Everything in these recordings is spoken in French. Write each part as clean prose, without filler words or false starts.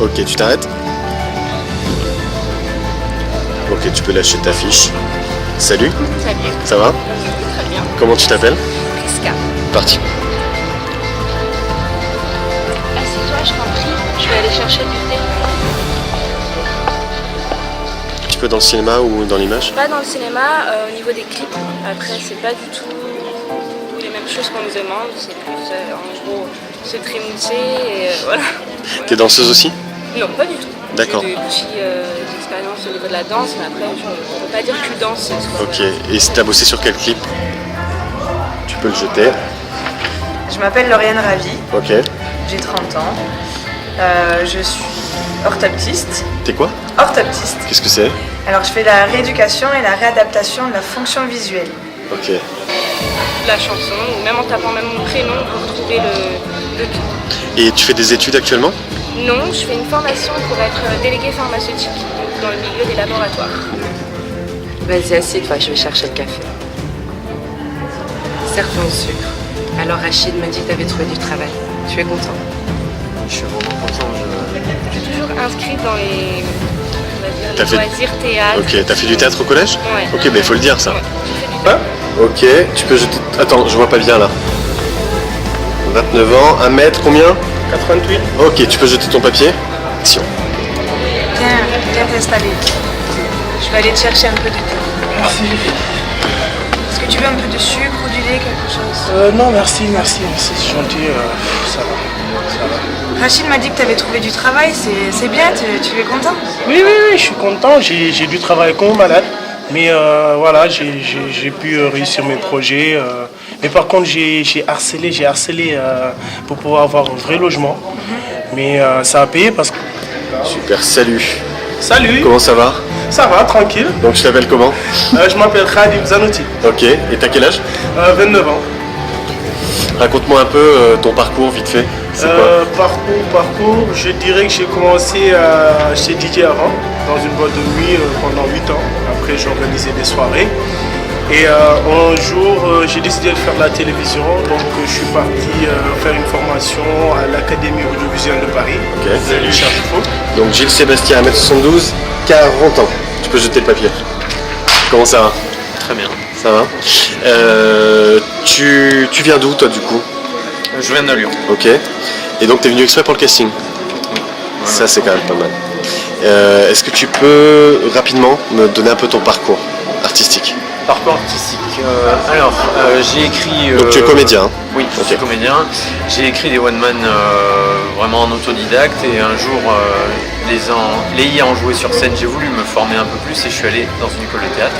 Ok, tu t'arrêtes. Ok, tu peux lâcher ta fiche. Salut. Salut. Ça va? Très bien. Comment tu t'appelles? Priska. Parti. Assieds-toi, je t'en prie. Je vais aller chercher du thé. Un petit peu dans le cinéma ou dans l'image? Pas dans le cinéma, au niveau des clips. Après, c'est pas du tout les mêmes choses qu'on nous demande. C'est plus, en gros, se trémousser et voilà. T'es danseuse aussi? Non, pas du tout. D'accord. J'ai des petites expériences au niveau de la danse, mais après, on ne peut pas dire que je danse. Ok, et t'as bossé sur quel clip? Tu peux le jeter. Je m'appelle Lauriane Ravi, Ok. j'ai 30 ans. Je suis orthoptiste. T'es quoi? Orthoptiste. Qu'est-ce que c'est? Alors je fais la rééducation et la réadaptation de la fonction visuelle. Ok. La chanson, ou même en tapant même mon prénom pour trouver le tout. Et tu fais des études actuellement? Non, je fais une formation pour être déléguée pharmaceutique dans le milieu des laboratoires. Vas-y, assieds-toi, je vais chercher le café. Serre-toi au sucre. Alors Rachid m'a dit que tu avais trouvé du travail. Tu es content? Je suis vraiment content. Je suis toujours inscrite dans les, on va dire, T'as les fait- loisirs théâtre. Ok, t'as fait du théâtre au collège? Ouais. Ok, mais il faut le dire ça. Ouais, j'ai fait du théâtre. Ok, tu peux jeter... Attends, je vois pas bien là. 29 ans, 1 mètre, combien? 88. Ok, tu peux jeter ton papier. Action. Viens t'installer. Je vais aller te chercher un peu de thé. Merci. Est-ce que tu veux un peu de sucre ou du lait, quelque chose? Non, merci, c'est gentil. Ça va. Rachid m'a dit que tu avais trouvé du travail, c'est bien, tu es content? Oui, je suis content. J'ai dû travailler comme malade. Mais voilà, j'ai pu réussir mes projets. Mais par contre, j'ai harcelé pour pouvoir avoir un vrai logement. Mais ça a payé parce que... Super, salut. Salut, Comment ça va? ça va, tranquille. Donc tu t'appelles comment? Je m'appelle Khadim Zanouti, Ok, et t'as quel âge? 29 ans. Raconte-moi un peu ton parcours vite fait. C'est quoi? Parcours, je dirais que j'ai commencé chez DJ avant, dans une boîte de nuit pendant 8 ans. Après, j'ai organisé des soirées. Et un jour, j'ai décidé de faire de la télévision, donc je suis parti faire une formation à l'Académie audiovisuelle de Paris. Ok. De Charles Faux. Donc Gilles Sébastien, 1m72, 40 ans. Tu peux jeter le papier. Comment ça va? Très bien. Ça va? Tu viens d'où toi du coup? Je viens de Lyon. Ok. Et donc t'es venu exprès pour le casting? Ça c'est quand même pas mal. Est-ce que tu peux rapidement me donner un peu ton parcours artistique? Parcours artistique. J'ai écrit. Donc tu es comédien? Oui, je suis comédien. J'ai écrit des one-man vraiment en autodidacte et un jour, les ayant joué sur scène, j'ai voulu me former un peu plus et je suis allé dans une école de théâtre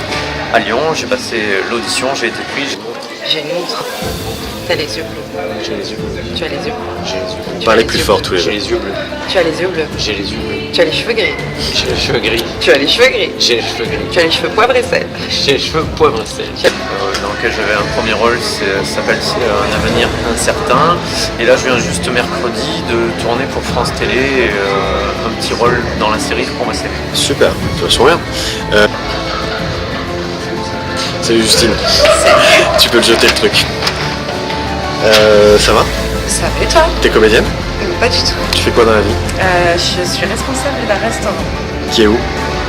à Lyon. J'ai passé l'audition, j'ai été pris. J'ai une montre. T'as les yeux bleus. J'ai les yeux bleus. Tu as les yeux bleus. J'ai les yeux bleus. Tu as Parlez les plus yeux fort bleus. tous les J'ai deux. les yeux bleus. Tu as les yeux bleus. J'ai les yeux bleus. Tu as les cheveux gris. J'ai les cheveux gris. Tu as les cheveux gris. J'ai les cheveux gris. Tu as les cheveux poivre et sel. J'ai les cheveux poivre et sel. Dans lequel j'avais un premier rôle, ça s'appelle Un avenir incertain. Et là, je viens juste mercredi de tourner pour France Télé un petit rôle dans la série pour ma série. Super, tu vas bien. Salut Justine. Tu peux le jeter le truc. Ça va? Ça va et toi? T'es comédienne? Pas du tout. Tu fais quoi dans la vie? Je suis responsable d'un restaurant Qui est où?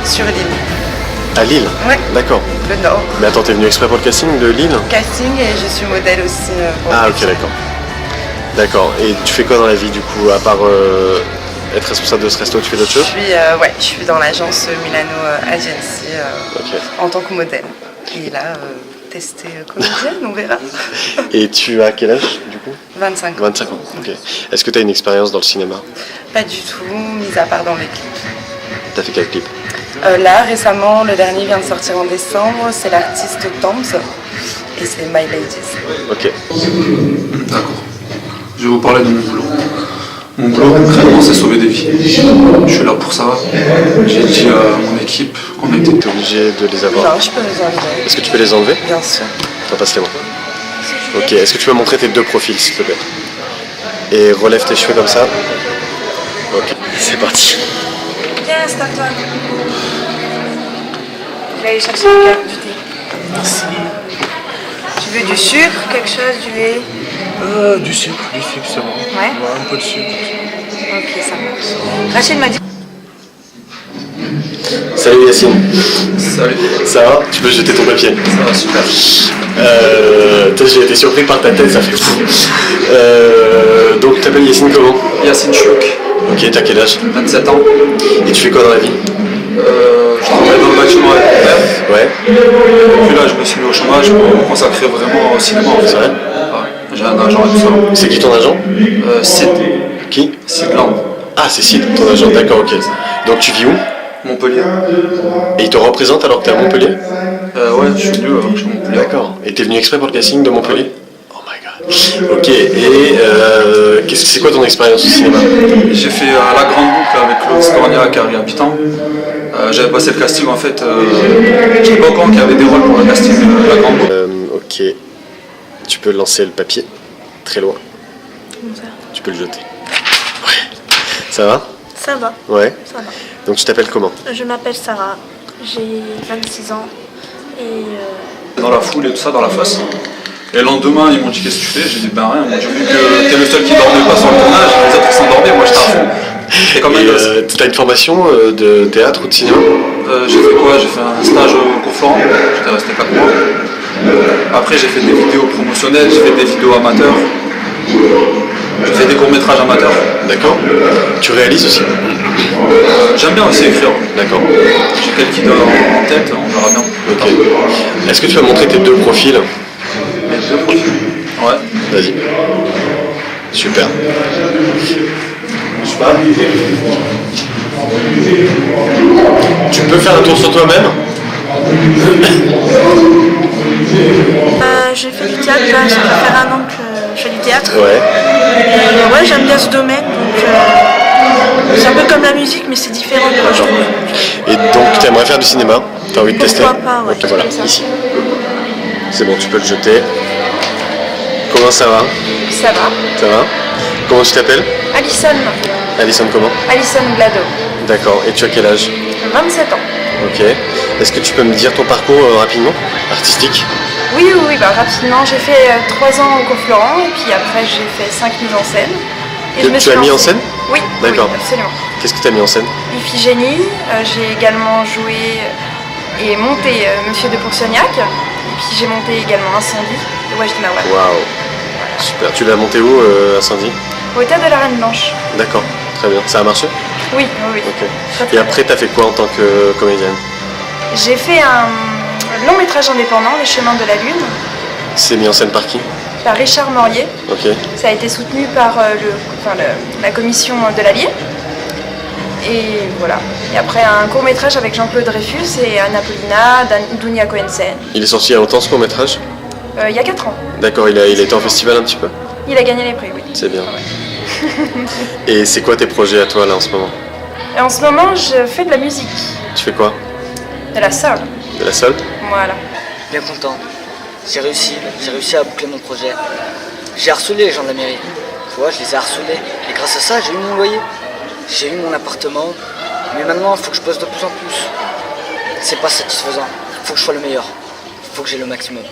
sur l'île. À Lille? Ouais. D'accord. Le Nord. Mais attends, t'es venu exprès pour le casting de Lille? Casting et je suis modèle aussi. Pour Ah le ok, casting. d'accord. D'accord. Et tu fais quoi dans la vie du coup, à part être responsable de ce resto, tu fais d'autres choses? Je suis dans l'agence Milano Agency Ok. en tant que modèle. Et là, tester comédienne, on verra. Et tu as quel âge du coup? 25 ans. 25 ans, ok. Est-ce que tu as une expérience dans le cinéma? Pas du tout, mis à part dans les clips. T'as fait quel clip? Là, récemment, le dernier vient de sortir en décembre, c'est l'artiste Toms et c'est My Ladies. Ok. D'accord. Je vais vous parler de mon boulot. Mon boulot, concrètement, c'est sauver des vies. Je suis là pour ça. J'ai dit à mon équipe qu'on a été... T'es obligé de les avoir. Non, je peux les enlever, Est-ce que tu peux les enlever? bien sûr. Attends, passe-les-moi. Ok, est-ce que tu peux montrer tes deux profils s'il te plaît? Et relève tes cheveux comme ça. Ok, c'est parti. Viens, installe-toi. Je vais aller chercher du thé. Merci. Tu veux du sucre, quelque chose, du lait? Du sucre, c'est bon. Ouais. Un peu de sucre. Ok, ça marche. Rachel m'a dit. Salut Yacine. Salut. Ça va? Tu peux jeter ton papier? Ça va super. J'ai été surpris par ta tête, ça fait fou. Donc tu t'appelles Yacine comment? Yacine Chouk, Ok, t'as quel âge? 27 ans. Et tu fais quoi dans la vie? Je travaille dans le bâtiment avec mon père. Ouais. Et puis là, je me suis mis au chômage pour me consacrer vraiment au cinéma. En fait. C'est vrai? Ouais. J'ai un agent et tout ça. C'est qui ton agent? Sid. Qui? Sid Land. Ah, c'est Sid, ton agent, d'accord, ok. Donc tu vis où? Montpellier. Et il te représente alors que t'es à Montpellier? Ouais, je suis venu chez Montpellier. D'accord. Et t'es venu exprès pour le casting de Montpellier? Oh my god. Ok, et c'est quoi ton expérience au cinéma? J'ai fait La Grande Boucle avec Claude Stornia, Carrie Habitant. J'avais passé le casting en fait. Je sais pas quand qu'il y avait des rôles pour le casting de La Grande Boucle. Ok. Tu peux lancer le papier très loin. Tu peux le jeter. Ouais. Ça va? Ça va, Ouais. ça va. Donc tu t'appelles comment? Je m'appelle Sarah, j'ai 26 ans et Dans la foule et tout ça, dans la face. Et le lendemain, ils m'ont dit qu'est-ce que tu fais? J'ai dit ben rien. Ils m'ont dit vu que t'es le seul qui dormait pas sur le tournage, les autres ils s'endormaient, moi j'étais à fond. Et comme t'as une formation de théâtre ou de cinéma? j'ai fait quoi? J'ai fait un stage au cours Florent, j'étais resté 4 mois. Après j'ai fait des vidéos promotionnelles, j'ai fait des vidéos amateurs. J'ai fait des courts-métrages amateurs. D'accord. Tu réalises aussi? J'aime bien aussi écrire. D'accord. J'ai quelques idées en tête, on verra bien. Ok. Est-ce que tu vas montrer tes deux profils? Les deux profils. Ouais. Vas-y. Super. Je sais pas. Tu peux faire un tour sur toi-même? j'ai fait du théâtre, là, ça va faire 1 an que je fais du théâtre. Ouais. Et ouais, j'aime bien ce domaine, donc c'est un peu comme la musique, mais c'est différent quoi, je trouve. Et donc tu aimerais faire du cinéma? T'as envie de tester? Pourquoi pas, ouais. Ok, voilà, Comme ça. ici. C'est bon, tu peux le jeter. Comment ça va? Ça va. Ça va? Comment tu t'appelles? Alison. Alison comment? Alison Glado. D'accord, et tu as quel âge? 27 ans. Ok. Est-ce que tu peux me dire ton parcours rapidement, artistique? Oui, rapidement. J'ai fait 3 ans au cours Florent et puis après j'ai fait 5 mises en scène. Et je me Tu suis as mis en lancée. scène? Oui, D'accord. oui, absolument. Qu'est-ce que tu as mis en scène? Iphigénie, j'ai également joué et monté Monsieur de Pourceaugnac. Et puis j'ai monté également Incendie de Wajdi Mawad. Waouh. Super. Tu l'as monté où, Incendie? Au théâtre de la Reine Blanche. D'accord, très bien. Ça a marché? Oui, oui. Ok. Très, très Et après, tu as fait quoi en tant que comédienne? J'ai fait un long métrage indépendant, Les Chemins de la Lune, C'est mis en scène par qui? par Richard Morier. Ok. Ça a été soutenu par la commission de l'Allier. Et voilà. Et après un court métrage avec Jean-Claude Dreyfus et Anna Paulina, Dounia Cohen-Sen. Il est sorti il y a longtemps ce court métrage? Il y a 4 ans. D'accord, il a été en festival un petit peu? Il a gagné les prix, oui. C'est bien. Et c'est quoi tes projets à toi là en ce moment? Et en ce moment, je fais de la musique, Tu fais quoi? de la soul. De la soul? Voilà. Bien content. J'ai réussi à boucler mon projet. J'ai harcelé les gens de la mairie. Tu vois, je les ai harcelés. Et grâce à ça, j'ai eu mon loyer. J'ai eu mon appartement. Mais maintenant, il faut que je bosse de plus en plus. C'est pas satisfaisant. Il faut que je sois le meilleur. Il faut que j'ai le maximum.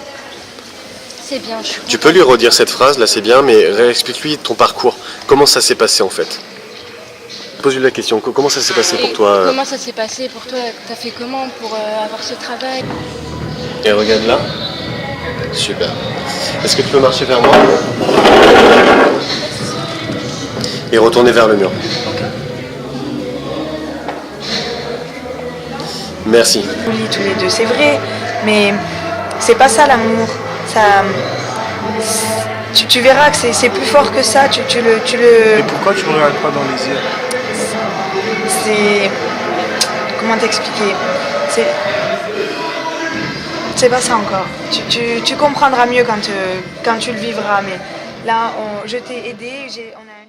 C'est bien, je suis Tu peux lui redire cette phrase là, c'est bien, mais réexplique-lui ton parcours. Comment ça s'est passé en fait? Pose-lui la question, comment ça s'est passé pour toi? Comment ça s'est passé pour toi? T'as fait comment pour avoir ce travail? Et regarde là. Super. Est-ce que tu peux marcher vers moi? Et retourner vers le mur. Merci. On lit tous les deux, c'est vrai, mais c'est pas ça l'amour. Ça, tu verras que c'est plus fort que ça. Tu le. Et pourquoi tu ne regardes pas dans les yeux? C'est. Comment t'expliquer? C'est pas ça encore. Tu comprendras mieux quand tu le vivras, mais là, je t'ai aidé, on a un...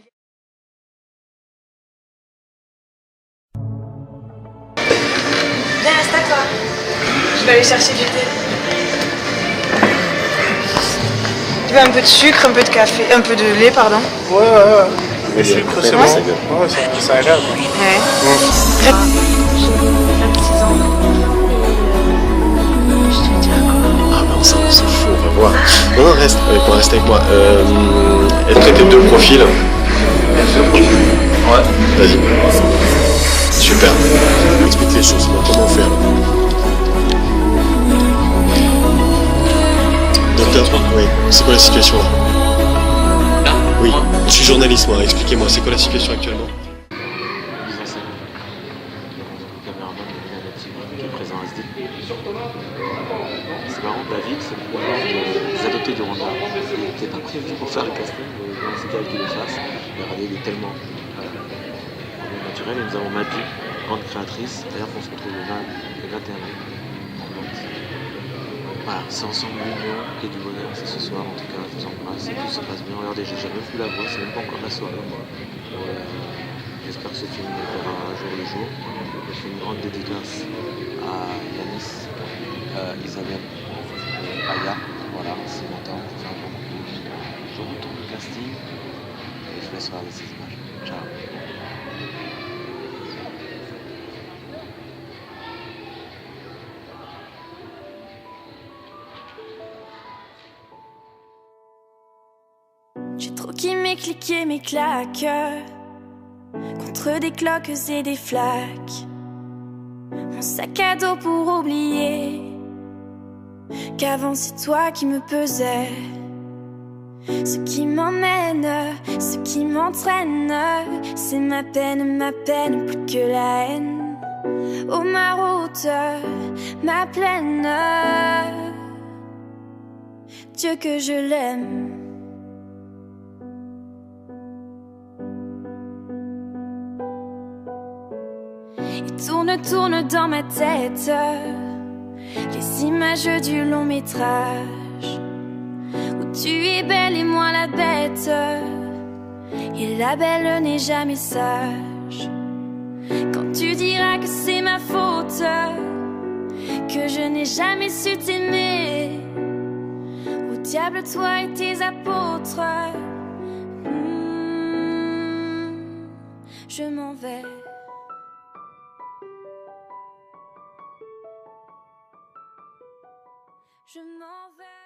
Viens, installe-toi. Je vais aller chercher du thé. Tu veux un peu de sucre, un peu de café, un peu de lait, pardon? Ouais. Le sucre, c'est bon. Ouais, ça a l'air. Ouais. J'ai 26 ans et je te dis quoi? Ah bah on s'en fout, on va voir. Non, reste avec moi. Est-ce que tes deux profils? Ouais. Vas-y. Super. Explique les choses. Donc, comment on fait alors? Docteur, oui. C'est quoi la situation là? Oui. Je suis journaliste moi. Expliquez-moi. C'est quoi la situation actuellement? C'est marrant, David, c'est le pouvoir des adoptés du Rwanda. Il n'était pas prévu pour faire le casting, mais dans ces cas qu'il le fasse. Regardez, il est tellement naturel. Et nous avons Maddy, grande créatrice. D'ailleurs, on se retrouve le 21 mai en Nantes. Voilà, c'est ensemble l'union et du bonheur, c'est ce soir. En tout cas, je vous embrasse et tout se passe bien. Regardez, j'ai jamais vu la voix, c'est même pas encore la soirée. J'espère que ce film verra jour le jour. Je fais une grande dédicace à Yanis, Isabelle, Aya, voilà, c'est longtemps, ça fait un moment. Je retourne au casting et je laisse regarder ces images. Ciao. J'ai trop kiffé cliquer mes claques contre des cloques et des flaques. Mon sac à dos pour oublier qu'avant c'est toi qui me pesais. Ce qui m'emmène, ce qui m'entraîne, c'est ma peine plus que la haine. Oh ma route, ma plaine, Dieu que je l'aime. Tourne dans ma tête les images du long métrage où tu es belle et moi la bête, et la belle n'est jamais sage. Quand tu diras que c'est ma faute, que je n'ai jamais su t'aimer, au diable toi et tes apôtres, je m'en vais. Je m'en vais.